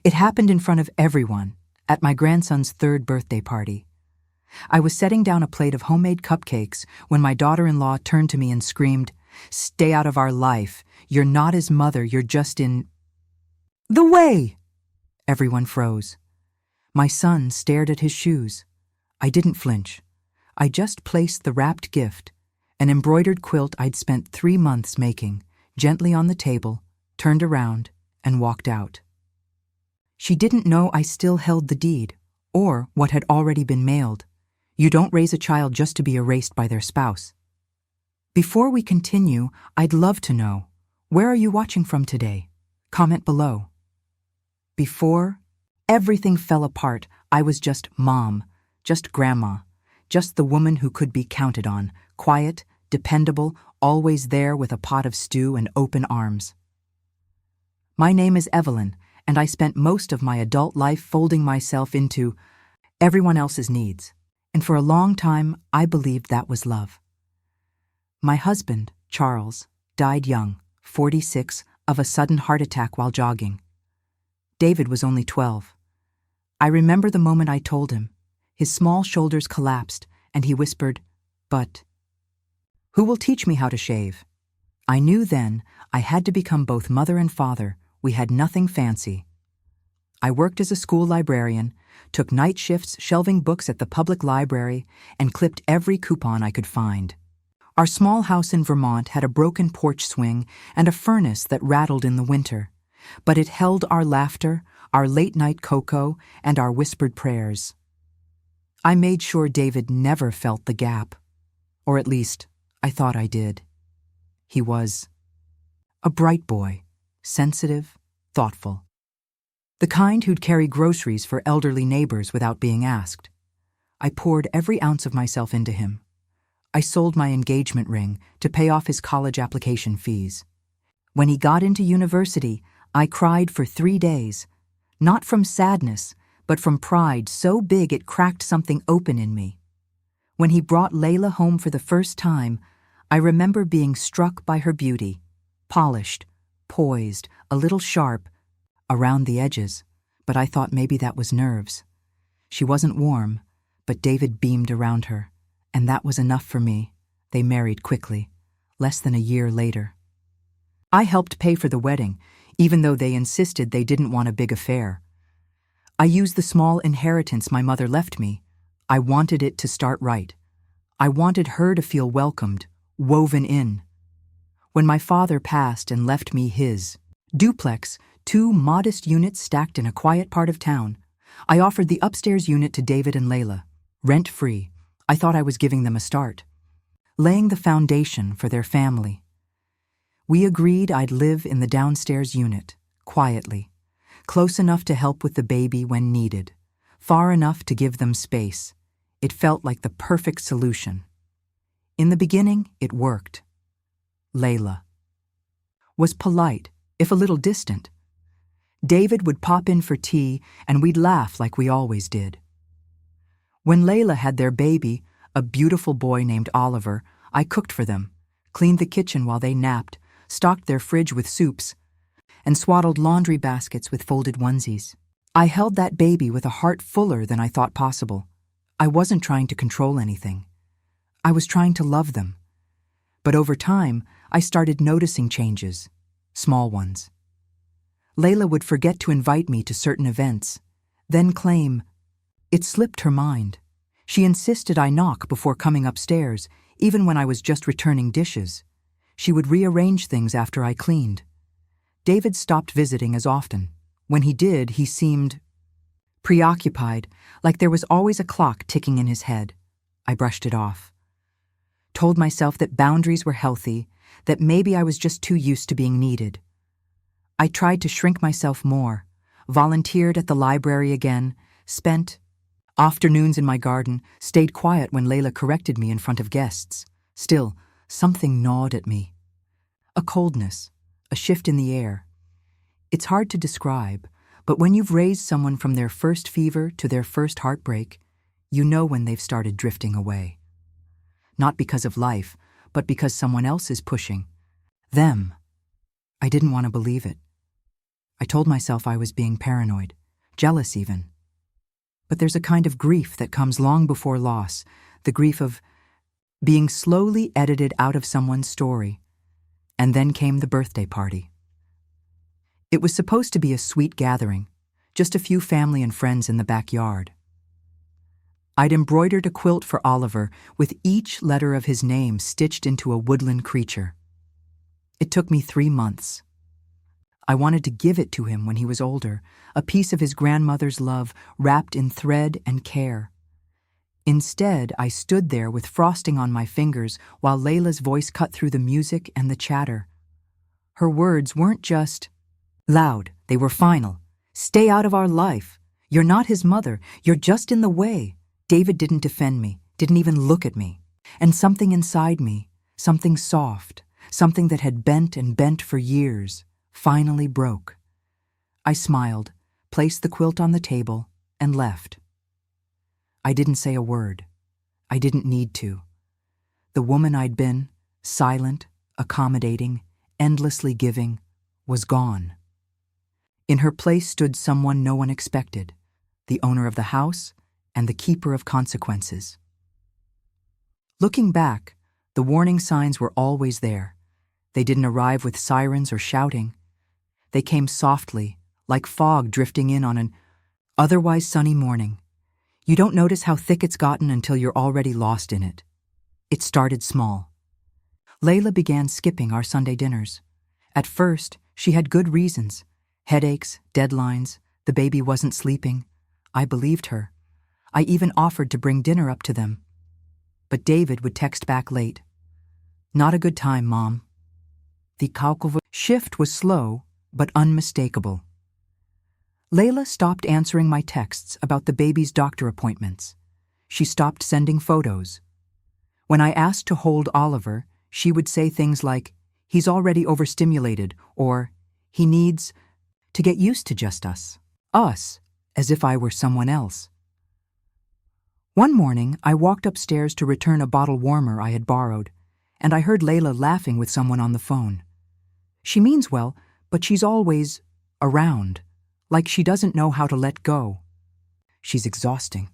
It happened in front of everyone, at my grandson's 3rd birthday party. I was setting down a plate of homemade cupcakes when my daughter-in-law turned to me and screamed, "Stay out of our life. You're not his mother, you're just in the way." Everyone froze. My son stared at his shoes. I didn't flinch. I just placed the wrapped gift, an embroidered quilt I'd spent 3 months making, gently on the table, turned around, and walked out. She didn't know I still held the deed, or what had already been mailed. You don't raise a child just to be erased by their spouse. Before we continue, I'd love to know, where are you watching from today? Comment below. Before everything fell apart, I was just mom, just grandma, just the woman who could be counted on, quiet, dependable, always there with a pot of stew and open arms. My name is Evelyn, and I spent most of my adult life folding myself into everyone else's needs, and for a long time I believed that was love. My husband, Charles, died young, 46, of a sudden heart attack while jogging. David was only 12. I remember the moment I told him. His small shoulders collapsed, and he whispered, "But who will teach me how to shave?" I knew then I had to become both mother and father. We had nothing fancy. I worked as a school librarian, took night shifts shelving books at the public library, and clipped every coupon I could find. Our small house in Vermont had a broken porch swing and a furnace that rattled in the winter, but it held our laughter, our late-night cocoa, and our whispered prayers. I made sure David never felt the gap, or at least, I thought I did. He was a bright boy, sensitive, thoughtful. The kind who'd carry groceries for elderly neighbors without being asked. I poured every ounce of myself into him. I sold my engagement ring to pay off his college application fees. When he got into university, I cried for 3 days, not from sadness, but from pride so big it cracked something open in me. When he brought Layla home for the first time, I remember being struck by her beauty, polished, poised, a little sharp, around the edges, but I thought maybe that was nerves. She wasn't warm, but David beamed around her, and that was enough for me. They married quickly, less than a year later. I helped pay for the wedding, even though they insisted they didn't want a big affair. I used the small inheritance my mother left me. I wanted it to start right. I wanted her to feel welcomed, woven in. When my father passed and left me his duplex, 2 modest units stacked in a quiet part of town, I offered the upstairs unit to David and Layla, rent-free. I thought I was giving them a start, laying the foundation for their family. We agreed I'd live in the downstairs unit, quietly, close enough to help with the baby when needed, far enough to give them space. It felt like the perfect solution. In the beginning, it worked. Layla was polite, if a little distant. David would pop in for tea, and we'd laugh like we always did. When Layla had their baby, a beautiful boy named Oliver, I cooked for them, cleaned the kitchen while they napped, stocked their fridge with soups, and swaddled laundry baskets with folded onesies. I held that baby with a heart fuller than I thought possible. I wasn't trying to control anything. I was trying to love them. But over time, I started noticing changes, small ones. Layla would forget to invite me to certain events, then claim it slipped her mind. She insisted I knock before coming upstairs, even when I was just returning dishes. She would rearrange things after I cleaned. David stopped visiting as often. When he did, he seemed preoccupied, like there was always a clock ticking in his head. I brushed it off. Told myself that boundaries were healthy, that maybe I was just too used to being needed. I tried to shrink myself more, volunteered at the library again, spent afternoons in my garden, stayed quiet when Layla corrected me in front of guests. Still, something gnawed at me. A coldness, a shift in the air. It's hard to describe, but when you've raised someone from their first fever to their first heartbreak, you know when they've started drifting away. Not because of life, but because someone else is pushing them. I didn't want to believe it. I told myself I was being paranoid, jealous even. But there's a kind of grief that comes long before loss, the grief of being slowly edited out of someone's story. And then came the birthday party. It was supposed to be a sweet gathering, just a few family and friends in the backyard. I'd embroidered a quilt for Oliver with each letter of his name stitched into a woodland creature. It took me 3 months. I wanted to give it to him when he was older, a piece of his grandmother's love wrapped in thread and care. Instead, I stood there with frosting on my fingers while Layla's voice cut through the music and the chatter. Her words weren't just loud, they were final. Stay out of our life. You're not his mother. You're just in the way. David didn't defend me, didn't even look at me. And something inside me, something soft, something that had bent and bent for years, finally broke. I smiled, placed the quilt on the table, and left. I didn't say a word. I didn't need to. The woman I'd been, silent, accommodating, endlessly giving, was gone. In her place stood someone no one expected, the owner of the house and the keeper of consequences. Looking back, the warning signs were always there. They didn't arrive with sirens or shouting. They came softly, like fog drifting in on an otherwise sunny morning. You don't notice how thick it's gotten until you're already lost in it. It started small. Layla began skipping our Sunday dinners. At first, she had good reasons. Headaches, deadlines, the baby wasn't sleeping. I believed her. I even offered to bring dinner up to them. But David would text back late. Not a good time, Mom. The shift was slow, but unmistakable. Layla stopped answering my texts about the baby's doctor appointments. She stopped sending photos. When I asked to hold Oliver, she would say things like, "He's already overstimulated," or "He needs to get used to just us." Us, as if I were someone else. One morning, I walked upstairs to return a bottle warmer I had borrowed, and I heard Layla laughing with someone on the phone. She means well, but she's always around, like she doesn't know how to let go. She's exhausting.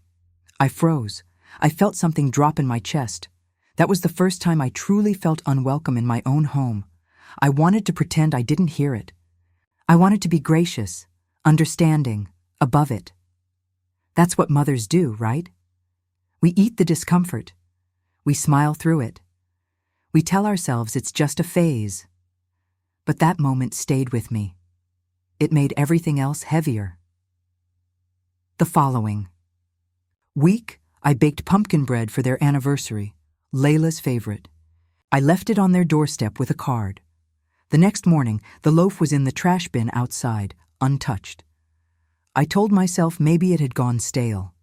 I froze. I felt something drop in my chest. That was the first time I truly felt unwelcome in my own home. I wanted to pretend I didn't hear it. I wanted to be gracious, understanding, above it. That's what mothers do, right? We eat the discomfort. We smile through it. We tell ourselves it's just a phase. But that moment stayed with me. It made everything else heavier. The following week, I baked pumpkin bread for their anniversary, Layla's favorite. I left it on their doorstep with a card. The next morning, the loaf was in the trash bin outside, untouched. I told myself maybe it had gone stale.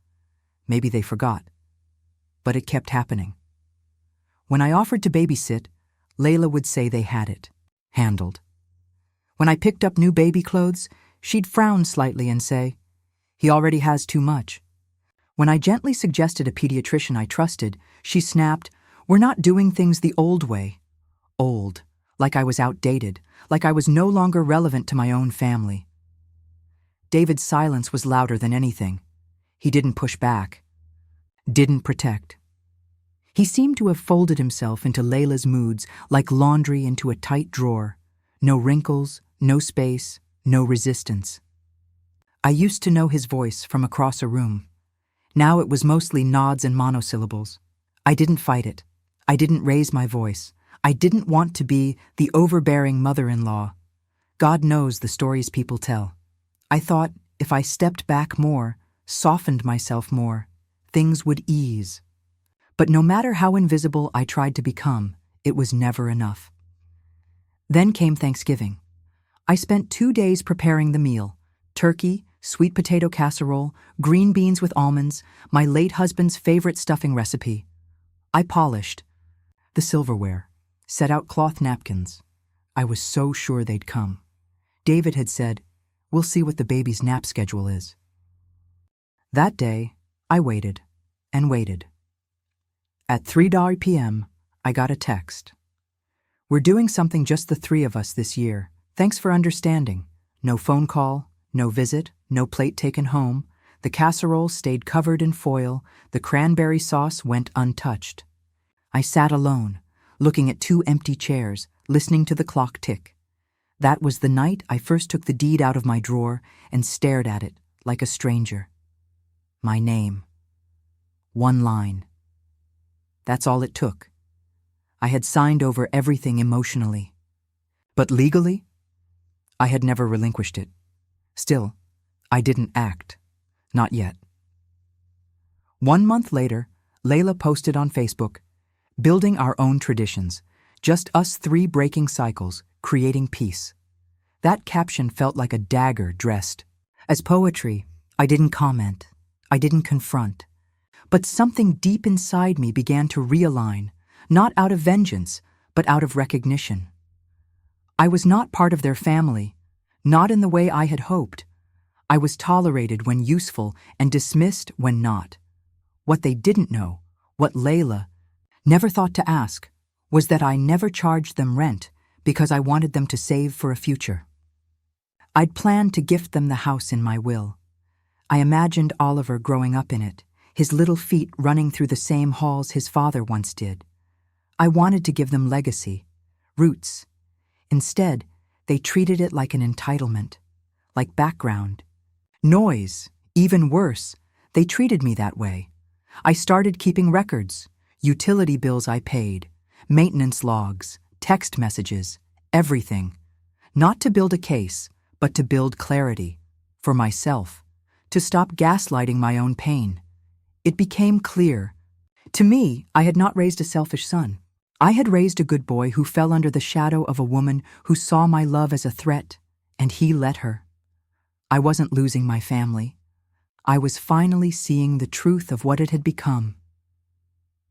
Maybe they forgot. But it kept happening. When I offered to babysit, Layla would say they had it, handled. When I picked up new baby clothes, she'd frown slightly and say, "He already has too much." When I gently suggested a pediatrician I trusted, she snapped, "We're not doing things the old way." Old, like I was outdated, like I was no longer relevant to my own family. David's silence was louder than anything. He didn't push back, didn't protect. He seemed to have folded himself into Layla's moods like laundry into a tight drawer. No wrinkles, no space, no resistance. I used to know his voice from across a room. Now it was mostly nods and monosyllables. I didn't fight it. I didn't raise my voice. I didn't want to be the overbearing mother-in-law. God knows the stories people tell. I thought if I stepped back more, softened myself more, things would ease. But no matter how invisible I tried to become, it was never enough. Then came Thanksgiving. I spent 2 days preparing the meal: turkey, sweet potato casserole, green beans with almonds, my late husband's favorite stuffing recipe. I polished the silverware, set out cloth napkins. I was so sure they'd come. David had said, "We'll see what the baby's nap schedule is." That day, I waited and waited. At 3 p.m., I got a text. "We're doing something just the 3 of us this year. Thanks for understanding. No phone call, no visit, no plate taken home. The casserole stayed covered in foil, the cranberry sauce went untouched. I sat alone, looking at 2 empty chairs, listening to the clock tick. That was the night I first took the deed out of my drawer and stared at it like a stranger. My name. 1 line. That's all it took. I had signed over everything emotionally. But legally, I had never relinquished it. Still, I didn't act. Not yet. 1 month later, Layla posted on Facebook, "Building our own traditions. Just us 3 breaking cycles, creating peace." That caption felt like a dagger dressed as poetry. I didn't comment. I didn't confront. But something deep inside me began to realign, not out of vengeance, but out of recognition. I was not part of their family, not in the way I had hoped. I was tolerated when useful and dismissed when not. What they didn't know, what Layla never thought to ask, was that I never charged them rent because I wanted them to save for a future. I'd planned to gift them the house in my will. I imagined Oliver growing up in it, his little feet running through the same halls his father once did. I wanted to give them legacy, roots. Instead, they treated it like an entitlement, like background. Noise, even worse, they treated me that way. I started keeping records, utility bills I paid, maintenance logs, text messages, everything. Not to build a case, but to build clarity. For myself. To stop gaslighting my own pain. It became clear. To me, I had not raised a selfish son. I had raised a good boy who fell under the shadow of a woman who saw my love as a threat, and he let her. I wasn't losing my family. I was finally seeing the truth of what it had become.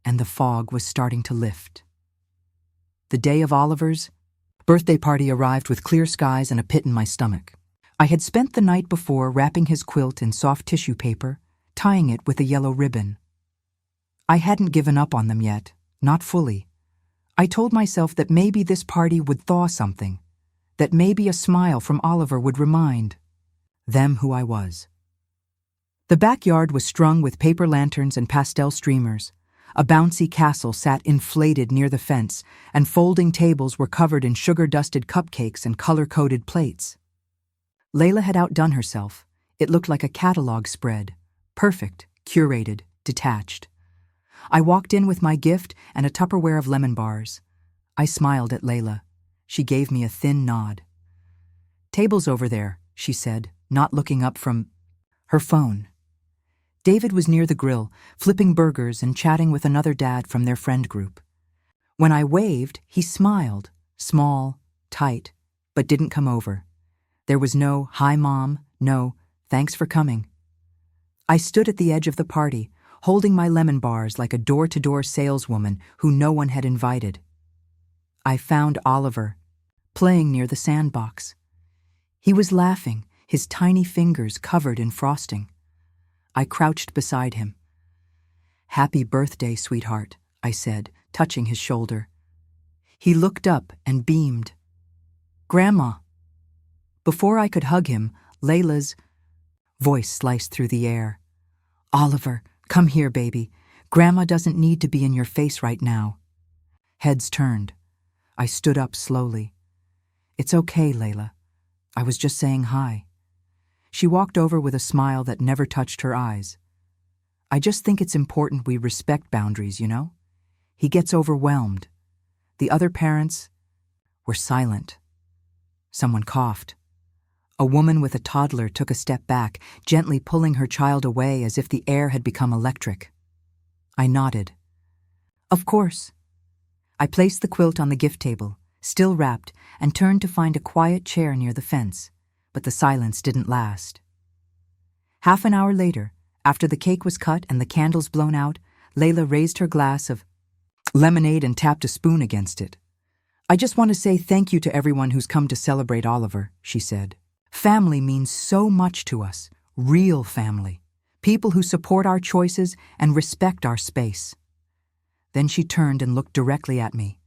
And the fog was starting to lift. The day of Oliver's birthday party arrived with clear skies and a pit in my stomach. I had spent the night before wrapping his quilt in soft tissue paper, tying it with a yellow ribbon. I hadn't given up on them yet, not fully. I told myself that maybe this party would thaw something, that maybe a smile from Oliver would remind them who I was. The backyard was strung with paper lanterns and pastel streamers. A bouncy castle sat inflated near the fence, and folding tables were covered in sugar-dusted cupcakes and color-coded plates. Layla had outdone herself. It looked like a catalog spread. Perfect, curated, detached. I walked in with my gift and a Tupperware of lemon bars. I smiled at Layla. She gave me a thin nod. "Table's over there," she said, not looking up from her phone. David was near the grill, flipping burgers and chatting with another dad from their friend group. When I waved, he smiled, small, tight, but didn't come over. There was no, "Hi, Mom," no, "Thanks for coming." I stood at the edge of the party, holding my lemon bars like a door-to-door saleswoman who no one had invited. I found Oliver, playing near the sandbox. He was laughing, his tiny fingers covered in frosting. I crouched beside him. "Happy birthday, sweetheart," I said, touching his shoulder. He looked up and beamed. "Grandma." Before I could hug him, Layla's voice sliced through the air. "Oliver, come here, baby. Grandma doesn't need to be in your face right now." Heads turned. I stood up slowly. "It's okay, Layla. I was just saying hi." She walked over with a smile that never touched her eyes. "I just think it's important we respect boundaries, you know? He gets overwhelmed." The other parents were silent. Someone coughed. A woman with a toddler took a step back, gently pulling her child away as if the air had become electric. I nodded. "Of course." I placed the quilt on the gift table, still wrapped, and turned to find a quiet chair near the fence, but the silence didn't last. Half an hour later, after the cake was cut and the candles blown out, Layla raised her glass of lemonade and tapped a spoon against it. "I just want to say thank you to everyone who's come to celebrate Oliver," she said. "Family means so much to us, real family, people who support our choices and respect our space." Then she turned and looked directly at me.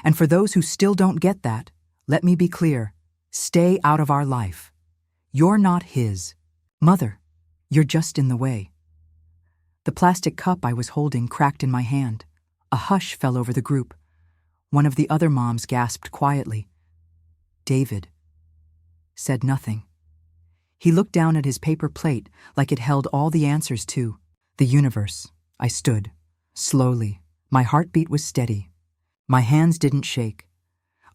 "And for those who still don't get that, let me be clear, stay out of our life. You're not his. Mother, you're just in the way. The plastic cup I was holding cracked in my hand. A hush fell over the group. One of the other moms gasped quietly. David said nothing. He looked down at his paper plate like it held all the answers to the universe. I stood, slowly. My heartbeat was steady. My hands didn't shake.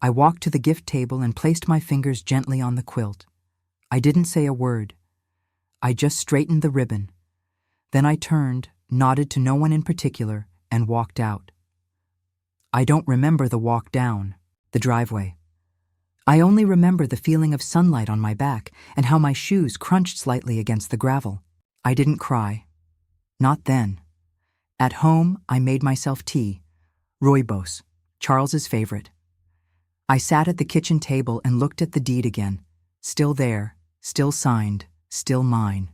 I walked to the gift table and placed my fingers gently on the quilt. I didn't say a word. I just straightened the ribbon. Then I turned, nodded to no one in particular, and walked out. I don't remember the walk down the driveway. I only remember the feeling of sunlight on my back and how my shoes crunched slightly against the gravel. I didn't cry. Not then. At home, I made myself tea. Rooibos, Charles's favorite. I sat at the kitchen table and looked at the deed again. Still there, still signed, still mine.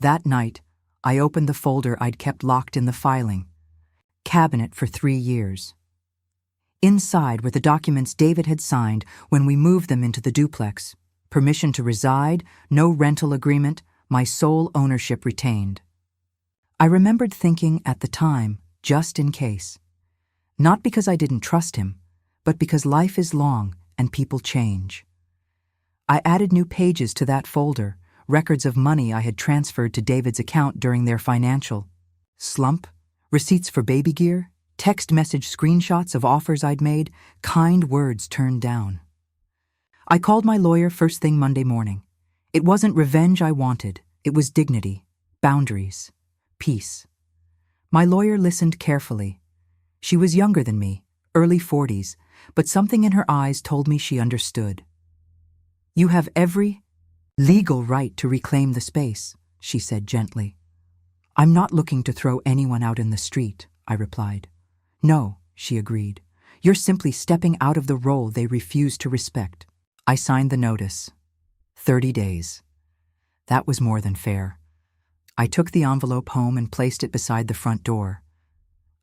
That night, I opened the folder I'd kept locked in the filing cabinet for 3 years. Inside were the documents David had signed when we moved them into the duplex. Permission to reside, no rental agreement, my sole ownership retained. I remembered thinking at the time, just in case. Not because I didn't trust him, but because life is long and people change. I added new pages to that folder, records of money I had transferred to David's account during their financial slump, receipts for baby gear, text message screenshots of offers I'd made, kind words turned down. I called my lawyer first thing Monday morning. It wasn't revenge I wanted, it was dignity, boundaries, peace. My lawyer listened carefully. She was younger than me, early 40s, but something in her eyes told me she understood. You have every legal right to reclaim the space, she said gently. I'm not looking to throw anyone out in the street, I replied. No, she agreed. You're simply stepping out of the role they refuse to respect. I signed the notice. 30 days. That was more than fair. I took the envelope home and placed it beside the front door.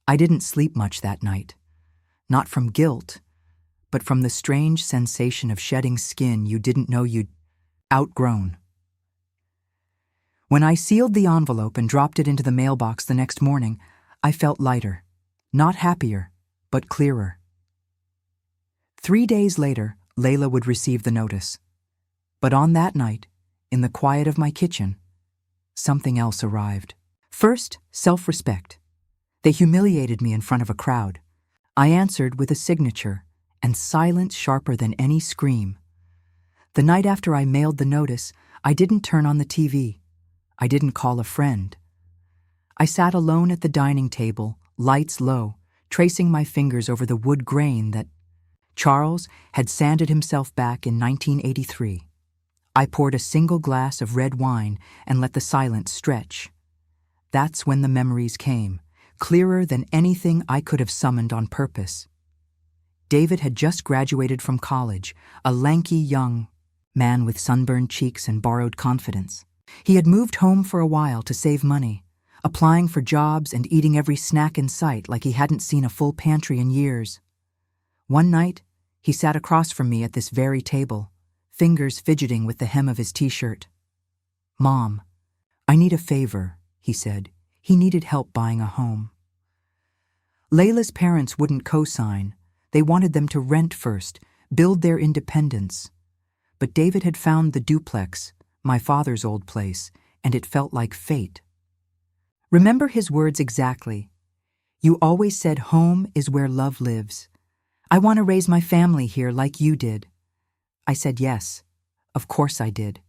I didn't sleep much that night. Not from guilt, but from the strange sensation of shedding skin you didn't know you'd outgrown. When I sealed the envelope and dropped it into the mailbox the next morning, I felt lighter. Not happier, but clearer. 3 days later, Layla would receive the notice. But on that night, in the quiet of my kitchen, something else arrived. First, self-respect. They humiliated me in front of a crowd. I answered with a signature, and silence sharper than any scream. The night after I mailed the notice, I didn't turn on the TV. I didn't call a friend. I sat alone at the dining table, lights low, tracing my fingers over the wood grain that Charles had sanded himself back in 1983. I poured a single glass of red wine and let the silence stretch. That's when the memories came, clearer than anything I could have summoned on purpose. David had just graduated from college, a lanky young man with sunburned cheeks and borrowed confidence. He had moved home for a while to save money, applying for jobs and eating every snack in sight like he hadn't seen a full pantry in years. One night, he sat across from me at this very table, fingers fidgeting with the hem of his t-shirt. Mom, I need a favor, he said. He needed help buying a home. Layla's parents wouldn't co-sign. They wanted them to rent first, build their independence. But David had found the duplex, my father's old place, and it felt like fate. Remember his words exactly. You always said home is where love lives. I want to raise my family here like you did. I said yes. Of course I did.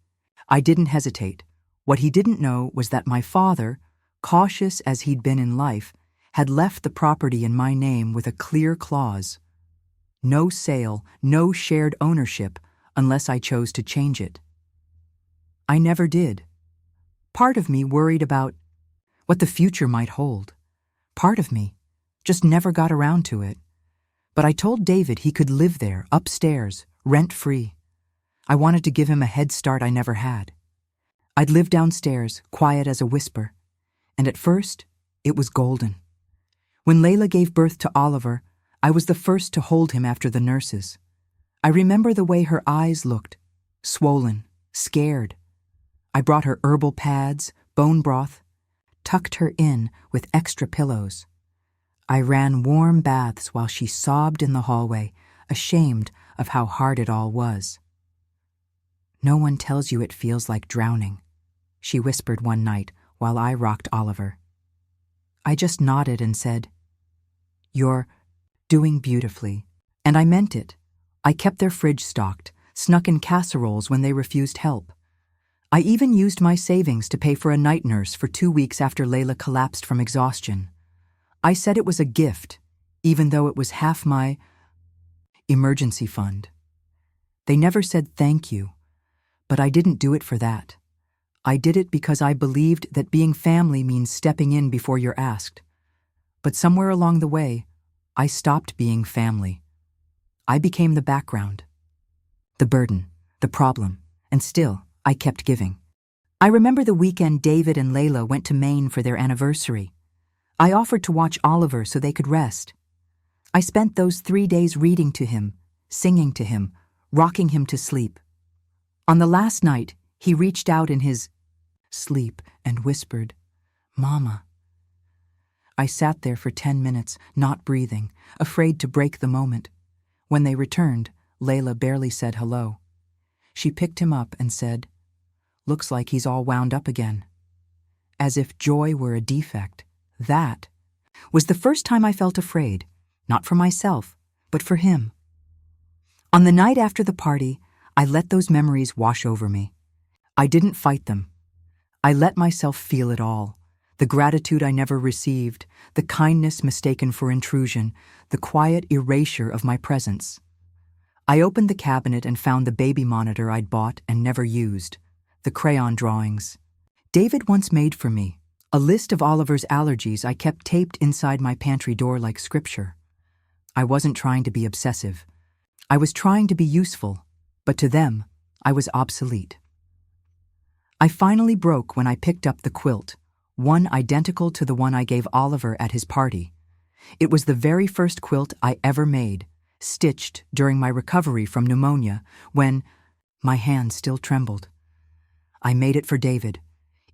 I didn't hesitate. What he didn't know was that my father, cautious as he'd been in life, had left the property in my name with a clear clause. No sale, no shared ownership, unless I chose to change it. I never did. Part of me worried about what the future might hold. Part of me just never got around to it. But I told David he could live there, upstairs, rent-free. I wanted to give him a head start I never had. I'd live downstairs, quiet as a whisper. And at first, it was golden. When Layla gave birth to Oliver, I was the first to hold him after the nurses. I remember the way her eyes looked, swollen, scared. I brought her herbal pads, bone broth, tucked her in with extra pillows. I ran warm baths while she sobbed in the hallway, ashamed of how hard it all was. "No one tells you it feels like drowning," she whispered one night while I rocked Oliver. I just nodded and said, "You're doing beautifully." And I meant it. I kept their fridge stocked, snuck in casseroles when they refused help. I even used my savings to pay for a night nurse for 2 weeks after Layla collapsed from exhaustion. I said it was a gift, even though it was half my emergency fund. They never said thank you, but I didn't do it for that. I did it because I believed that being family means stepping in before you're asked. But somewhere along the way, I stopped being family. I became the background, the burden, the problem, and still, I kept giving. I remember the weekend David and Layla went to Maine for their anniversary. I offered to watch Oliver so they could rest. I spent those 3 days reading to him, singing to him, rocking him to sleep. On the last night, he reached out in his sleep and whispered, "Mama." I sat there for 10 minutes, not breathing, afraid to break the moment. When they returned, Layla barely said hello. She picked him up and said, "Looks like he's all wound up again." As if joy were a defect. That was the first time I felt afraid, not for myself, but for him. On the night after the party, I let those memories wash over me. I didn't fight them. I let myself feel it all. The gratitude I never received, the kindness mistaken for intrusion, the quiet erasure of my presence. I opened the cabinet and found the baby monitor I'd bought and never used, the crayon drawings David once made for me, a list of Oliver's allergies I kept taped inside my pantry door like scripture. I wasn't trying to be obsessive. I was trying to be useful, but to them, I was obsolete. I finally broke when I picked up the quilt, one identical to the one I gave Oliver at his party. It was the very first quilt I ever made, stitched during my recovery from pneumonia when my hand still trembled. I made it for David.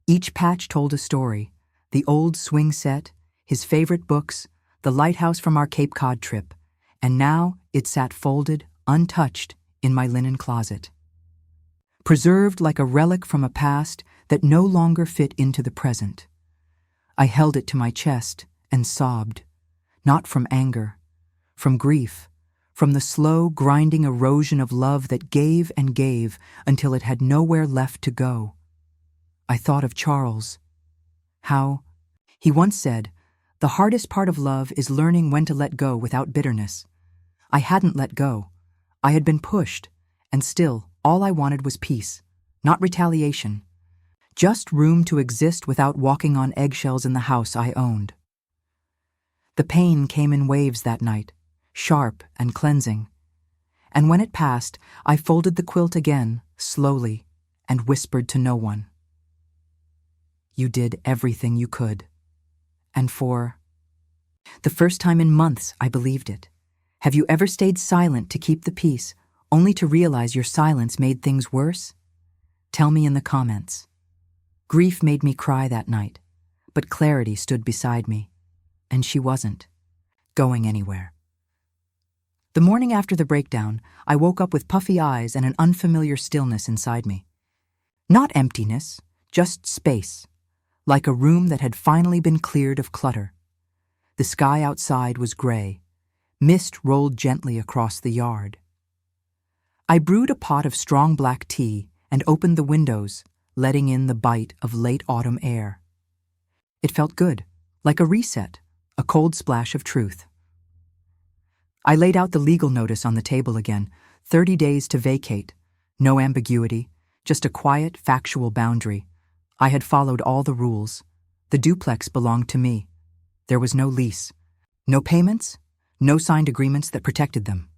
Each patch told a story: the old swing set, his favorite books, the lighthouse from our Cape Cod trip, and now it sat folded, untouched, in my linen closet. Preserved like a relic from a past that no longer fit into the present. I held it to my chest and sobbed, not from anger, from grief, from the slow, grinding erosion of love that gave and gave until it had nowhere left to go. I thought of Charles. How, he once said, the hardest part of love is learning when to let go without bitterness. I hadn't let go. I had been pushed, and still, all I wanted was peace, not retaliation. Just room to exist without walking on eggshells in the house I owned. The pain came in waves that night, sharp and cleansing. And when it passed, I folded the quilt again, slowly, and whispered to no one. You did everything you could. And for the first time in months, I believed it. Have you ever stayed silent to keep the peace, only to realize your silence made things worse? Tell me in the comments. Grief made me cry that night, but clarity stood beside me, and she wasn't going anywhere. The morning after the breakdown, I woke up with puffy eyes and an unfamiliar stillness inside me. Not emptiness, just space, like a room that had finally been cleared of clutter. The sky outside was gray. Mist rolled gently across the yard. I brewed a pot of strong black tea and opened the windows, letting in the bite of late autumn air. It felt good, like a reset, a cold splash of truth. I laid out the legal notice on the table again, 30 days to vacate. No ambiguity, just a quiet, factual boundary. I had followed all the rules. The duplex belonged to me. There was no lease, no payments, no signed agreements that protected them.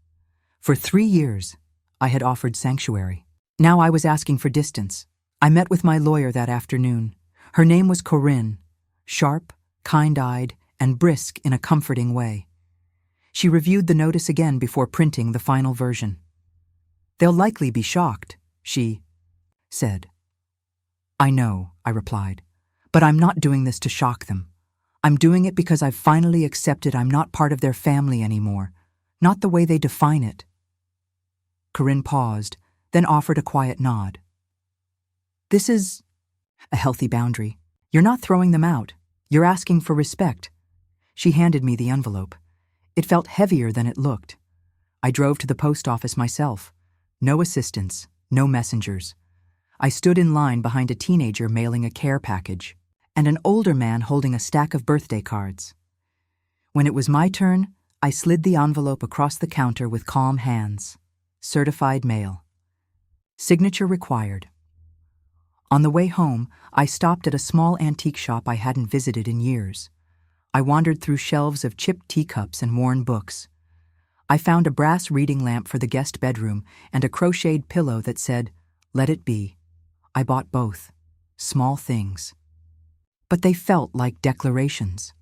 For 3 years, I had offered sanctuary. Now I was asking for distance. I met with my lawyer that afternoon. Her name was Corinne, sharp, kind-eyed, and brisk in a comforting way. She reviewed the notice again before printing the final version. They'll likely be shocked, she said. I know, I replied, but I'm not doing this to shock them. I'm doing it because I've finally accepted I'm not part of their family anymore, not the way they define it. Corinne paused, then offered a quiet nod. This is a healthy boundary. You're not throwing them out. You're asking for respect. She handed me the envelope. It felt heavier than it looked. I drove to the post office myself. No assistants, no messengers. I stood in line behind a teenager mailing a care package, and an older man holding a stack of birthday cards. When it was my turn, I slid the envelope across the counter with calm hands. Certified mail. Signature required. On the way home, I stopped at a small antique shop I hadn't visited in years. I wandered through shelves of chipped teacups and worn books. I found a brass reading lamp for the guest bedroom and a crocheted pillow that said, "Let it be." I bought both. Small things. But they felt like declarations.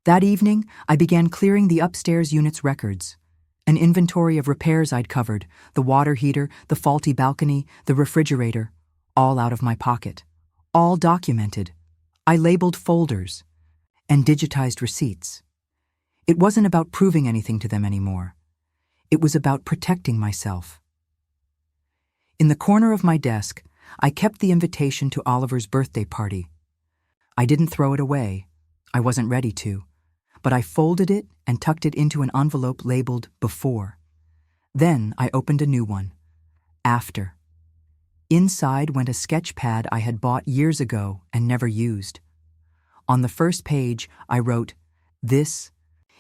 That evening, I began clearing the upstairs unit's records. An inventory of repairs I'd covered, the water heater, the faulty balcony, the refrigerator, all out of my pocket. All documented. I labeled folders and digitized receipts. It wasn't about proving anything to them anymore. It was about protecting myself. In the corner of my desk, I kept the invitation to Oliver's birthday party. I didn't throw it away. I wasn't ready to. But I folded it and tucked it into an envelope labeled Before. Then I opened a new one. After. Inside went a sketch pad I had bought years ago and never used. On the first page, I wrote, "This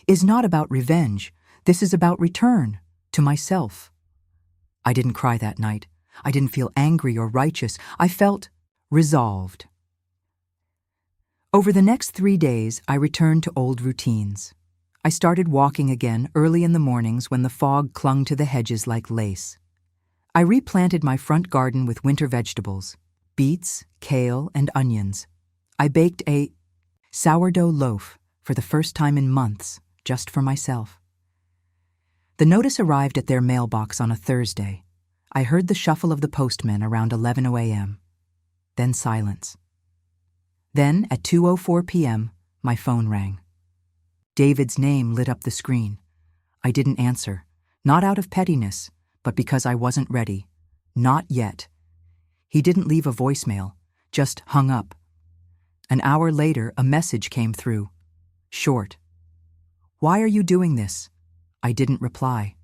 is not about revenge. This is about return to myself." I didn't cry that night. I didn't feel angry or righteous. I felt resolved. Over the next 3 days, I returned to old routines. I started walking again early in the mornings when the fog clung to the hedges like lace. I replanted my front garden with winter vegetables, beets, kale, and onions. I baked a sourdough loaf for the first time in months, just for myself. The notice arrived at their mailbox on a Thursday. I heard the shuffle of the postman around 11 a.m. Then silence. Then, at 2:04 p.m., my phone rang. David's name lit up the screen. I didn't answer, not out of pettiness, but because I wasn't ready. Not yet. He didn't leave a voicemail, just hung up. An hour later, a message came through. Short. "Why are you doing this?" I didn't reply.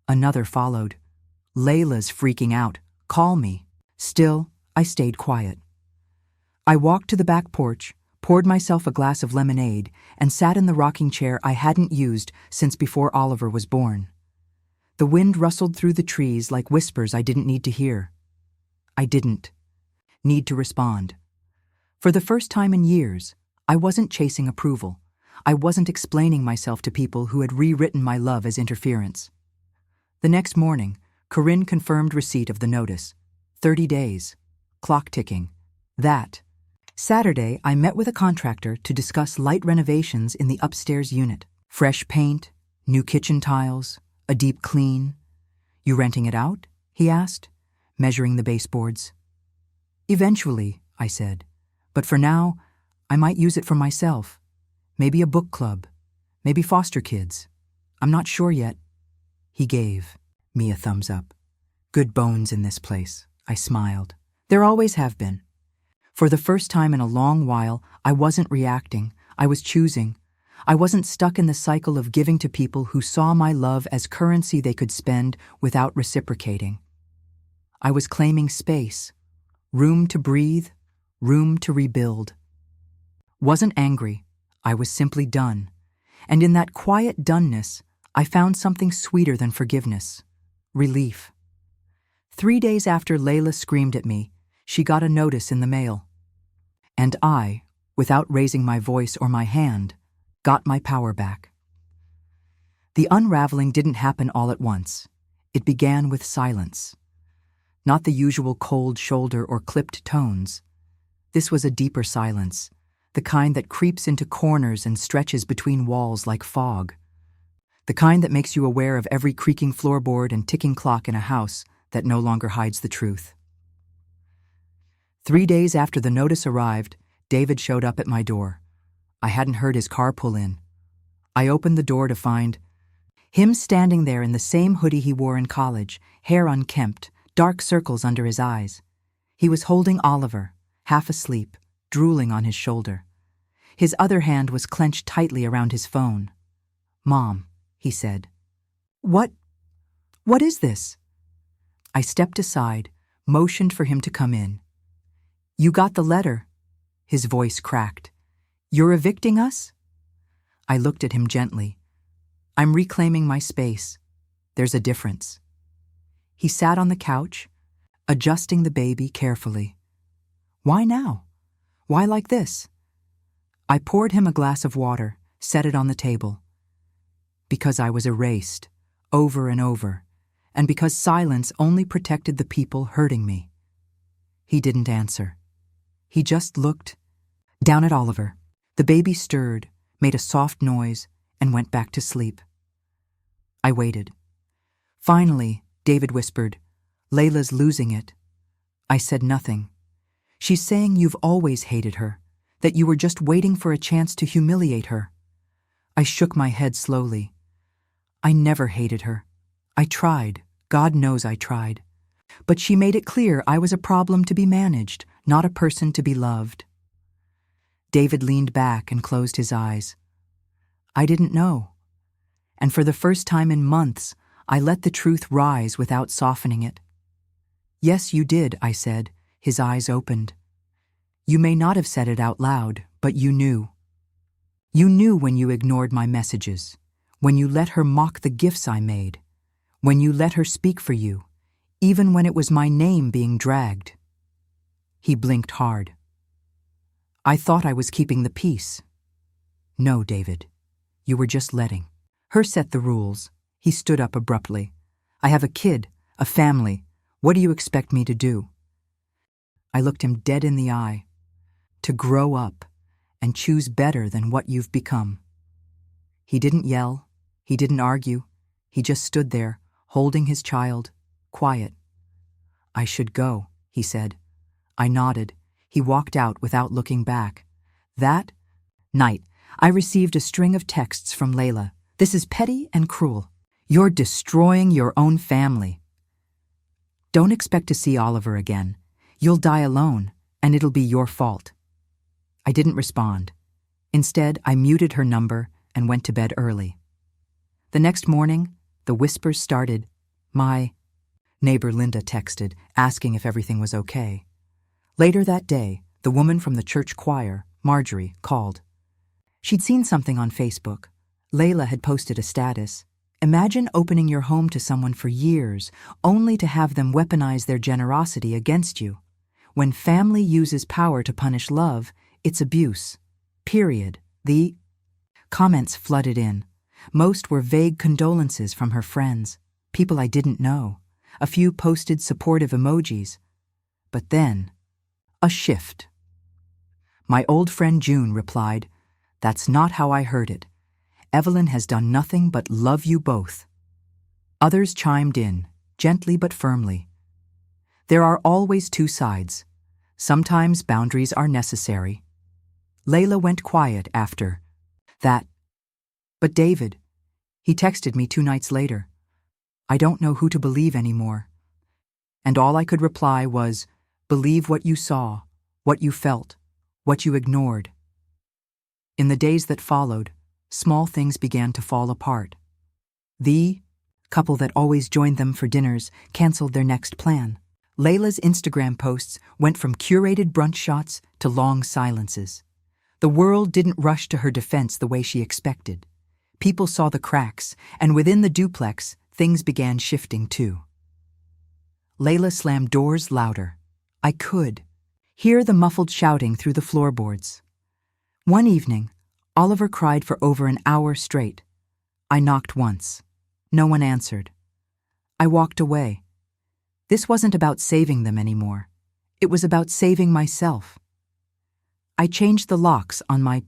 Another followed. "Layla's freaking out. Call me." Still, I stayed quiet. I walked to the back porch, poured myself a glass of lemonade, and sat in the rocking chair I hadn't used since before Oliver was born. The wind rustled through the trees like whispers I didn't need to hear. I didn't need to respond. For the first time in years, I wasn't chasing approval. I wasn't explaining myself to people who had rewritten my love as interference. The next morning, Corinne confirmed receipt of the notice. 30 days. Clock ticking. That. Saturday, I met with a contractor to discuss light renovations in the upstairs unit. Fresh paint, new kitchen tiles, a deep clean. "You renting it out?" he asked, measuring the baseboards. "Eventually," I said. "But for now, I might use it for myself. Maybe a book club. Maybe foster kids. I'm not sure yet." He gave me a thumbs up. "Good bones in this place," I smiled. "There always have been." For the first time in a long while, I wasn't reacting. I was choosing. I wasn't stuck in the cycle of giving to people who saw my love as currency they could spend without reciprocating. I was claiming space, room to breathe, room to rebuild. Wasn't angry. I was simply done. And in that quiet doneness, I found something sweeter than forgiveness. Relief. 3 days after Layla screamed at me, she got a notice in the mail. And I, without raising my voice or my hand, got my power back. The unraveling didn't happen all at once. It began with silence. Not the usual cold shoulder or clipped tones. This was a deeper silence, the kind that creeps into corners and stretches between walls like fog. The kind that makes you aware of every creaking floorboard and ticking clock in a house that no longer hides the truth. 3 days after the notice arrived, David showed up at my door. I hadn't heard his car pull in. I opened the door to find him standing there in the same hoodie he wore in college, hair unkempt, dark circles under his eyes. He was holding Oliver, half asleep, drooling on his shoulder. His other hand was clenched tightly around his phone. "Mom," he said. What is this?" I stepped aside, motioned for him to come in. "You got the letter." His voice cracked. "You're evicting us?" I looked at him gently. "I'm reclaiming my space. There's a difference." He sat on the couch, adjusting the baby carefully. "Why now? Why like this?" I poured him a glass of water, set it on the table. "Because I was erased, over and over, and because silence only protected the people hurting me." He didn't answer. He just looked down at Oliver. The baby stirred, made a soft noise, and went back to sleep. I waited. Finally, David whispered, "Layla's losing it." I said nothing. "She's saying you've always hated her, that you were just waiting for a chance to humiliate her." I shook my head slowly. "I never hated her. I tried. God knows I tried. But she made it clear I was a problem to be managed, not a person to be loved." David leaned back and closed his eyes. I didn't know. And for the first time in months, I let the truth rise without softening it. "Yes, you did," I said. His eyes opened. "You may not have said it out loud, but you knew. You knew when you ignored my messages, when you let her mock the gifts I made, when you let her speak for you, even when it was my name being dragged." He blinked hard. "I thought I was keeping the peace." "No, David. You were just letting her set the rules." He stood up abruptly. "I have a kid, a family. What do you expect me to do?" I looked him dead in the eye. "To grow up and choose better than what you've become." He didn't yell. He didn't argue. He just stood there, holding his child, quiet. "I should go," he said. I nodded. He walked out without looking back. That night, I received a string of texts from Layla. "This is petty and cruel. You're destroying your own family. Don't expect to see Oliver again. You'll die alone, and it'll be your fault." I didn't respond. Instead, I muted her number and went to bed early. The next morning, the whispers started. My neighbor Linda texted, asking if everything was okay. Later that day, the woman from the church choir, Marjorie, called. She'd seen something on Facebook. Layla had posted a status. "Imagine opening your home to someone for years, only to have them weaponize their generosity against you. When family uses power to punish love, it's abuse. Period." The comments flooded in. Most were vague condolences from her friends, people I didn't know. A few posted supportive emojis. But then, a shift. My old friend June replied, "That's not how I heard it. Evelyn has done nothing but love you both." Others chimed in, gently but firmly. There are always two sides. Sometimes boundaries are necessary. Layla went quiet after that. But David, he texted me 2 nights later. "I don't know who to believe anymore." And all I could reply was, "Believe what you saw, what you felt, what you ignored." In the days that followed, small things began to fall apart. The couple that always joined them for dinners canceled their next plan. Layla's Instagram posts went from curated brunch shots to long silences. The world didn't rush to her defense the way she expected. People saw the cracks, and within the duplex, things began shifting too. Layla slammed doors louder. I could hear the muffled shouting through the floorboards. One evening, Oliver cried for over an hour straight. I knocked once. No one answered. I walked away. This wasn't about saving them anymore. It was about saving myself. I changed the locks on my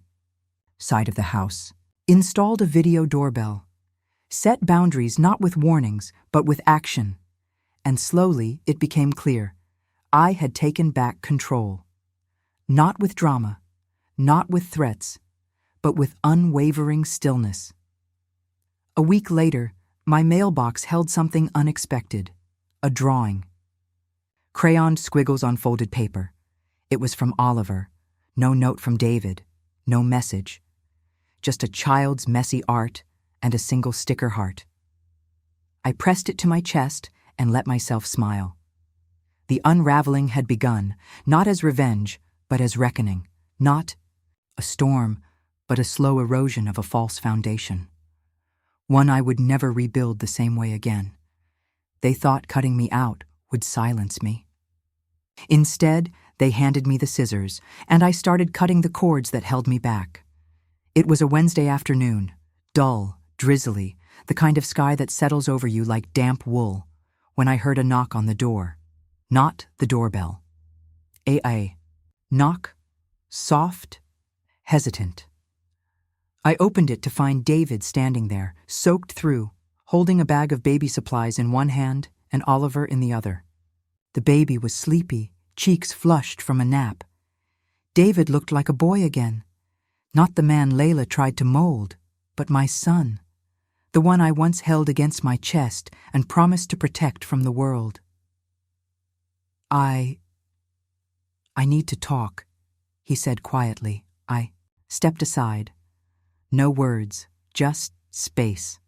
side of the house, installed a video doorbell, set boundaries not with warnings, but with action. And slowly it became clear. I had taken back control. Not with drama, not with threats, but with unwavering stillness. A week later, my mailbox held something unexpected, a drawing. Crayoned squiggles on folded paper. It was from Oliver. No note from David. No message. Just a child's messy art and a single sticker heart. I pressed it to my chest and let myself smile. The unraveling had begun, not as revenge, but as reckoning. Not a storm, but a slow erosion of a false foundation. One I would never rebuild the same way again. They thought cutting me out would silence me. Instead, they handed me the scissors, and I started cutting the cords that held me back. It was a Wednesday afternoon, dull, drizzly, the kind of sky that settles over you like damp wool, when I heard a knock on the door. Not the doorbell. A knock, soft, hesitant. I opened it to find David standing there, soaked through, holding a bag of baby supplies in one hand and Oliver in the other. The baby was sleepy, cheeks flushed from a nap. David looked like a boy again. Not the man Layla tried to mold, but my son. The one I once held against my chest and promised to protect from the world. I need to talk, he said quietly. I stepped aside. No words, just space.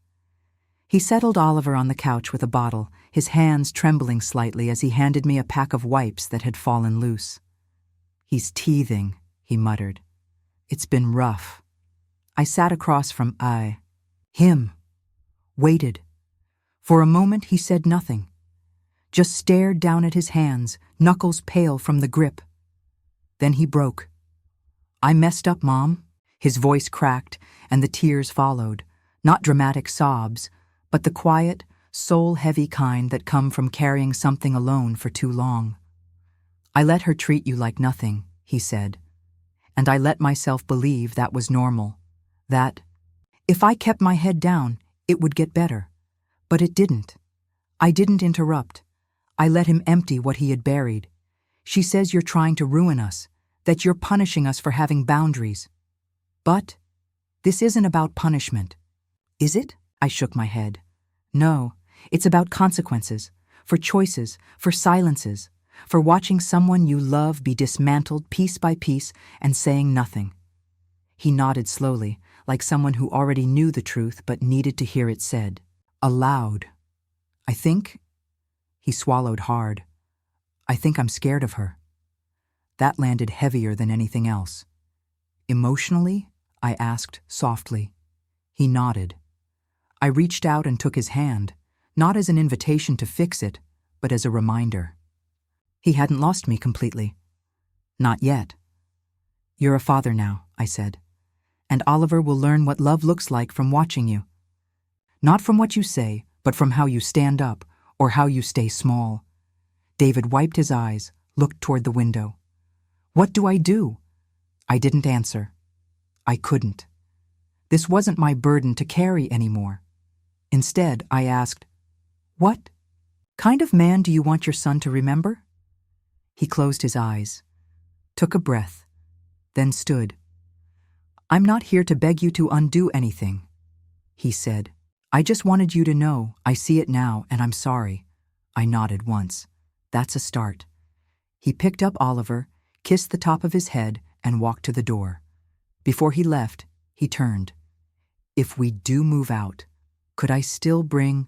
He settled Oliver on the couch with a bottle, his hands trembling slightly as he handed me a pack of wipes that had fallen loose. He's teething, he muttered. It's been rough. I sat across from him, waited. For a moment he said nothing, just stared down at his hands, knuckles pale from the grip. Then he broke. I messed up, Mom. His voice cracked, and the tears followed, not dramatic sobs, but the quiet, soul-heavy kind that come from carrying something alone for too long. I let her treat you like nothing, he said, and I let myself believe that was normal, that if I kept my head down, it would get better. But it didn't. I didn't interrupt. I let him empty what he had buried. She says you're trying to ruin us, that you're punishing us for having boundaries. But this isn't about punishment. Is it? I shook my head. No, it's about consequences, for choices, for silences, for watching someone you love be dismantled piece by piece and saying nothing. He nodded slowly, like someone who already knew the truth but needed to hear it said, aloud. I think, he swallowed hard, I think I'm scared of her. That landed heavier than anything else. Emotionally? I asked softly. He nodded. I reached out and took his hand, not as an invitation to fix it, but as a reminder. He hadn't lost me completely. Not yet. You're a father now, I said, and Oliver will learn what love looks like from watching you. Not from what you say, but from how you stand up or how you stay small. David wiped his eyes, looked toward the window. What do I do? I didn't answer. I couldn't. This wasn't my burden to carry anymore. Instead, I asked, what kind of man do you want your son to remember? He closed his eyes, took a breath, then stood. I'm not here to beg you to undo anything, he said. I just wanted you to know I see it now and I'm sorry. I nodded once. That's a start. He picked up Oliver, kissed the top of his head, and walked to the door. Before he left, he turned. If we do move out, could I still bring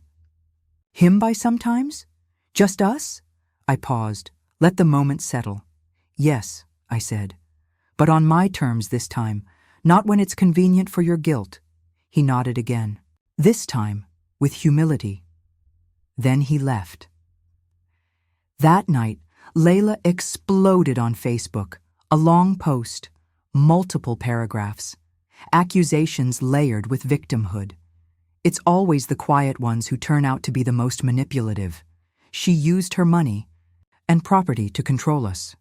him by sometimes? Just us? I paused. Let the moment settle. Yes, I said. But on my terms this time, not when it's convenient for your guilt. He nodded again. This time, with humility. Then he left. That night, Layla exploded on Facebook. A long post, multiple paragraphs, accusations layered with victimhood. It's always the quiet ones who turn out to be the most manipulative. She used her money and property to control us.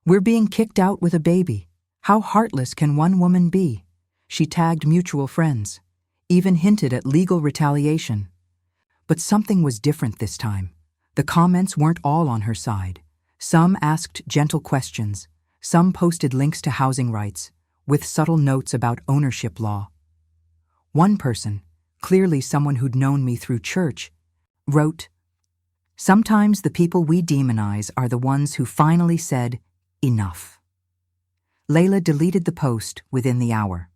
We're being kicked out with a baby. How heartless can one woman be? She tagged mutual friends, even hinted at legal retaliation. But something was different this time. The comments weren't all on her side. Some asked gentle questions, some posted links to housing rights, with subtle notes about ownership law. One person, clearly someone who'd known me through church, wrote, "Sometimes the people we demonize are the ones who finally said, 'Enough.'" Layla deleted the post within the hour.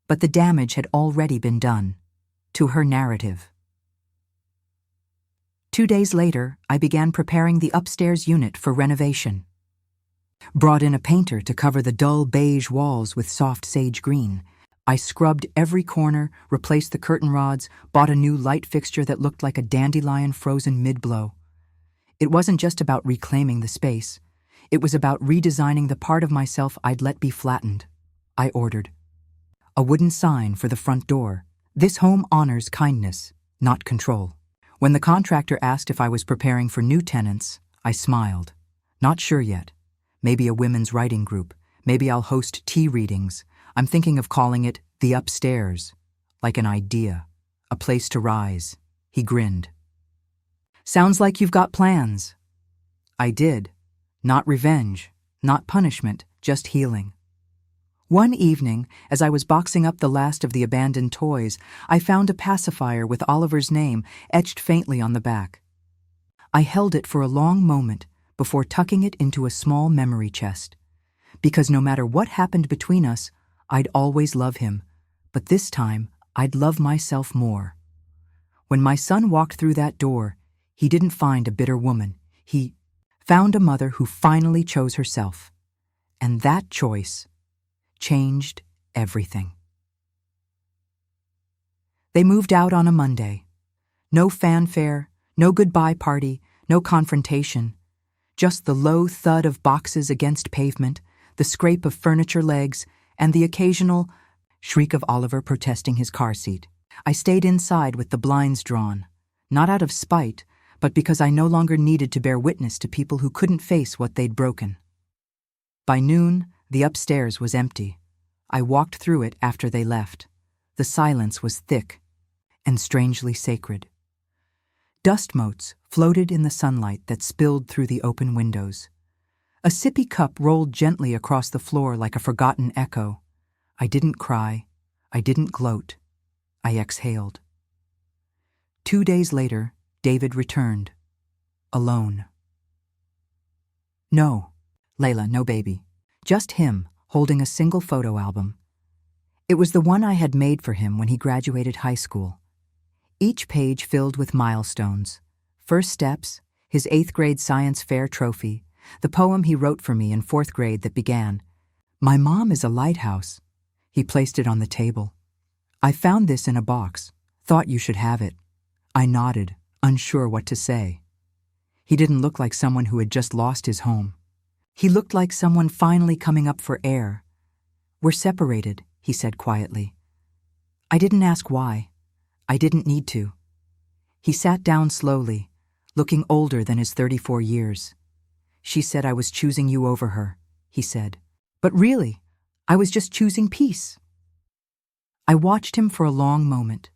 But the damage had already been done, to her narrative. 2 days later, I began preparing the upstairs unit for renovation. Brought in a painter to cover the dull beige walls with soft sage green. I scrubbed every corner, replaced the curtain rods, bought a new light fixture that looked like a dandelion frozen mid-blow. It wasn't just about reclaiming the space. It was about redesigning the part of myself I'd let be flattened. I ordered a wooden sign for the front door. "This home honors kindness, not control." When the contractor asked if I was preparing for new tenants, I smiled. Not sure yet. Maybe a women's writing group. Maybe I'll host tea readings. I'm thinking of calling it The Upstairs, like an idea, a place to rise. He grinned. "Sounds like you've got plans." I did. Not revenge, not punishment, just healing. One evening, as I was boxing up the last of the abandoned toys, I found a pacifier with Oliver's name etched faintly on the back. I held it for a long moment before tucking it into a small memory chest. Because no matter what happened between us, I'd always love him, but this time I'd love myself more. When my son walked through that door, he didn't find a bitter woman. He found a mother who finally chose herself. And that choice changed everything. They moved out on a Monday. No fanfare, no goodbye party, no confrontation. Just the low thud of boxes against pavement, the scrape of furniture legs, and the occasional shriek of Oliver protesting his car seat. I stayed inside with the blinds drawn, not out of spite, but because I no longer needed to bear witness to people who couldn't face what they'd broken. By noon, the upstairs was empty. I walked through it after they left. The silence was thick and strangely sacred. Dust motes floated in the sunlight that spilled through the open windows. A sippy cup rolled gently across the floor like a forgotten echo. I didn't cry. I didn't gloat. I exhaled. 2 days later, David returned. Alone. No, Layla, no baby. Just him, holding a single photo album. It was the one I had made for him when he graduated high school. Each page filled with milestones. First steps, his 8th grade science fair trophy, the poem he wrote for me in 4th grade that began, "My mom is a lighthouse." He placed it on the table. "I found this in a box. Thought you should have it." I nodded, unsure what to say. He didn't look like someone who had just lost his home. He looked like someone finally coming up for air. "We're separated," he said quietly. I didn't ask why. I didn't need to. He sat down slowly, looking older than his 34 years. "She said I was choosing you over her," he said. "But really, I was just choosing peace." I watched him for a long moment.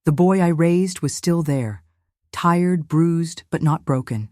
The boy I raised was still there, tired, bruised, but not broken.